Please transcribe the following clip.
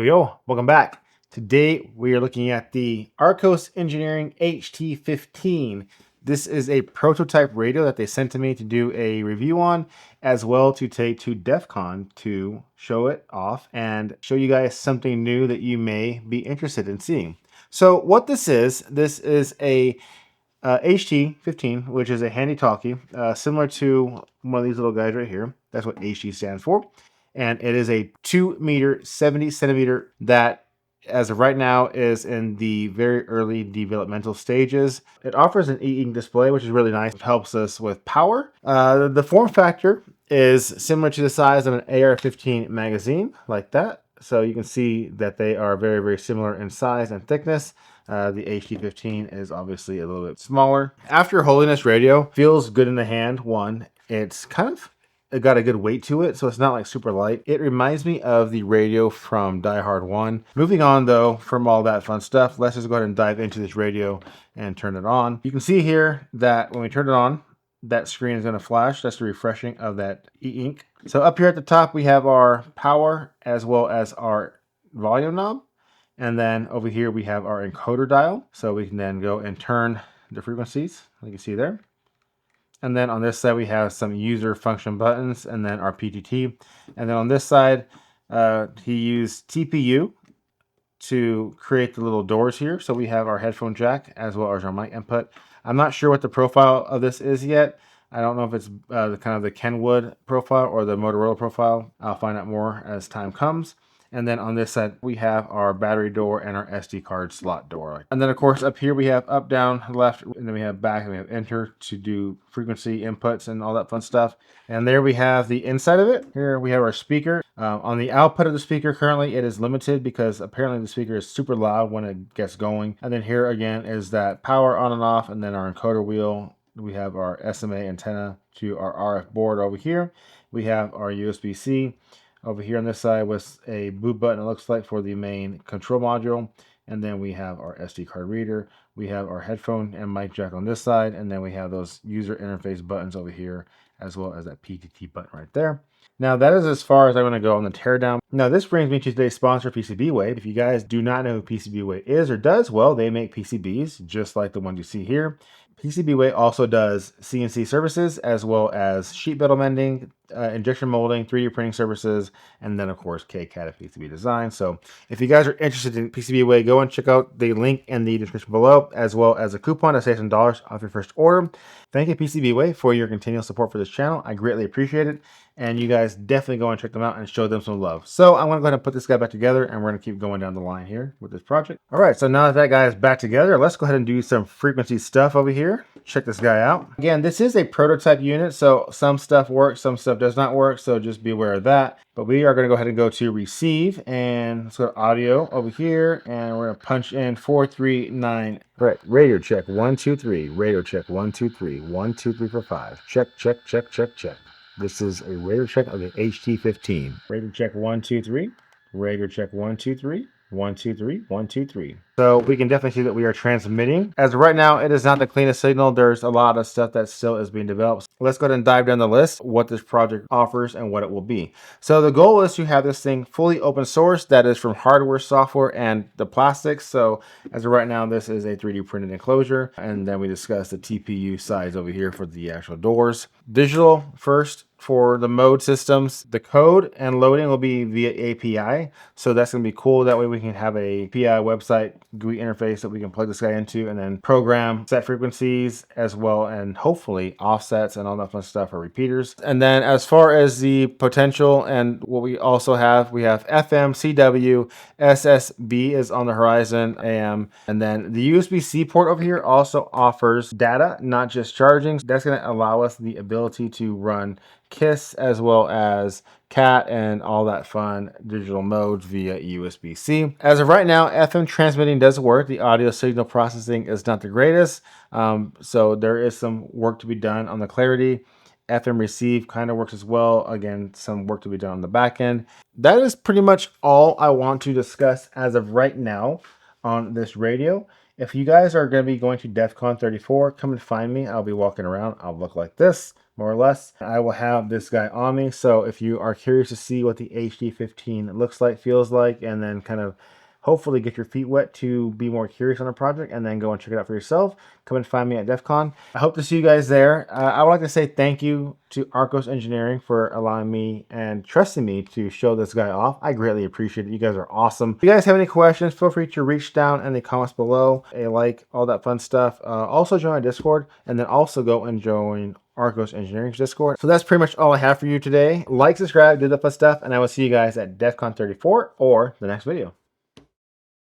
Yo, welcome back. Today we are looking at the Arkos Engineering HT-15. This is a prototype radio that they sent to me to do a review on, as well to take to DEF CON to show it off and show you guys something new that you may be interested in seeing. So what this is a HT-15, which is a handy talkie, similar to one of these little guys right here. That's what HT stands for. And it is a 2 meter, 70 centimeter that, as of right now, is in the very early developmental stages. It offers an e-ink display, which is really nice. It helps us with power. The form factor is similar to the size of an AR-15 magazine, like that. So you can see that they are very, very similar in size and thickness. The HT-15 is obviously a little bit smaller. After holding this radio, feels good in the hand. One, it's kind of got a good weight to it, so it's not like super light. It reminds me of the radio from Die Hard 1. Moving on though from all that fun stuff, let's just go ahead and dive into this radio and turn it on. You can see here that when we turn it on, that screen is going to flash. That's the refreshing of that e-ink. So up here at the top, we have our power as well as our volume knob. And then over here, we have our encoder dial. So we can then go and turn the frequencies, like you see there. And then on this side, we have some user function buttons and then our PTT. And then on this side, he used TPU to create the little doors here. So we have our headphone jack as well as our mic input. I'm not sure what the profile of this is yet. I don't know if it's the kind of the Kenwood profile or the Motorola profile. I'll find out more as time comes. And then on this side, we have our battery door and our SD card slot door. And then of course up here we have up, down, left, and then we have back and we have enter to do frequency inputs and all that fun stuff. And there we have the inside of it. Here we have our speaker. On the output of the speaker currently it is limited because apparently the speaker is super loud when it gets going. And then here again is that power on and off, and then our encoder wheel. We have our SMA antenna to our RF board over here. We have our USB-C. Over here on this side was a boot button, it looks like, for the main control module. And then we have our SD card reader. We have our headphone and mic jack on this side. And then we have those user interface buttons over here, as well as that PTT button right there. Now that is as far as I'm going to go on the teardown. Now this brings me to today's sponsor, PCBWay. If you guys do not know who PCBWay is or does, well, they make PCBs just like the one you see here. PCBWay also does CNC services as well as sheet metal mending, injection molding, 3D printing services, and then of course KCAD and PCB design. So if you guys are interested in PCBWay, go and check out the link in the description below, as well as a coupon to save some dollars off your first order. Thank you PCBWay for your continual support for this channel. I greatly appreciate it. And you guys definitely go and check them out and show them some love. So I'm going to go ahead and put this guy back together, and we're going to keep going down the line here with this project. All right, so now that guy is back together, let's go ahead and do some frequency stuff over here. Check this guy out. Again, this is a prototype unit, so some stuff works, some stuff does not work, so just be aware of that. But we are going to go ahead and go to receive, and let's go to audio over here, and we're going to punch in 439. All right, radio check 1 2 3. Radio check 1 2 3. 1 2 3 4 5. Check check check check check. This is a radio check of the HT-15. Radio check 1 2 3. Radio check 1 2 3. 1 2 3. 1 2 3. So we can definitely see that we are transmitting. As of right now, it is not the cleanest signal. There's a lot of stuff that still is being developed. Let's go ahead and dive down the list, what this project offers and what it will be. So the goal is to have this thing fully open source, that is from hardware, software, and the plastics. So as of right now, this is a 3D printed enclosure. And then we discussed the TPU size over here for the actual doors. Digital first. For the mode systems, the code and loading will be via API. So that's going to be cool. That way we can have a API website GUI interface that we can plug this guy into and then program set frequencies as well, and hopefully offsets and all that fun stuff for repeaters. And then as far as the potential and what we also have, we have FM, CW, SSB is on the horizon, AM. And then the USB-C port over here also offers data, not just charging. That's going to allow us the ability to run KISS as well as CAT and all that fun digital modes via USB-C. As of right now, FM transmitting does work. The audio signal processing is not the greatest. So there is some work to be done on the clarity. FM receive kind of works as well. Again, some work to be done on the back end. That is pretty much all I want to discuss as of right now on this radio. If you guys are going to be going to DEF CON 34, come and find me. I'll be walking around. I'll look like this. more or less. I will have this guy on me, so if you are curious to see what the HT-15 looks like, feels like, and then kind of hopefully get your feet wet to be more curious on a project and then go and check it out for yourself, come and find me at DEF CON. I hope to see you guys there. I would like to say thank you to Arkos Engineering for allowing me and trusting me to show this guy off. I greatly appreciate it. You guys are awesome. If you guys have any questions, feel free to reach down in the comments below, all that fun stuff. Also join our Discord, and then also go and join Arkos Engineering's Discord. So that's pretty much all I have for you today. Like, subscribe, do the fun stuff, and I will see you guys at DEF CON 34 or the next video.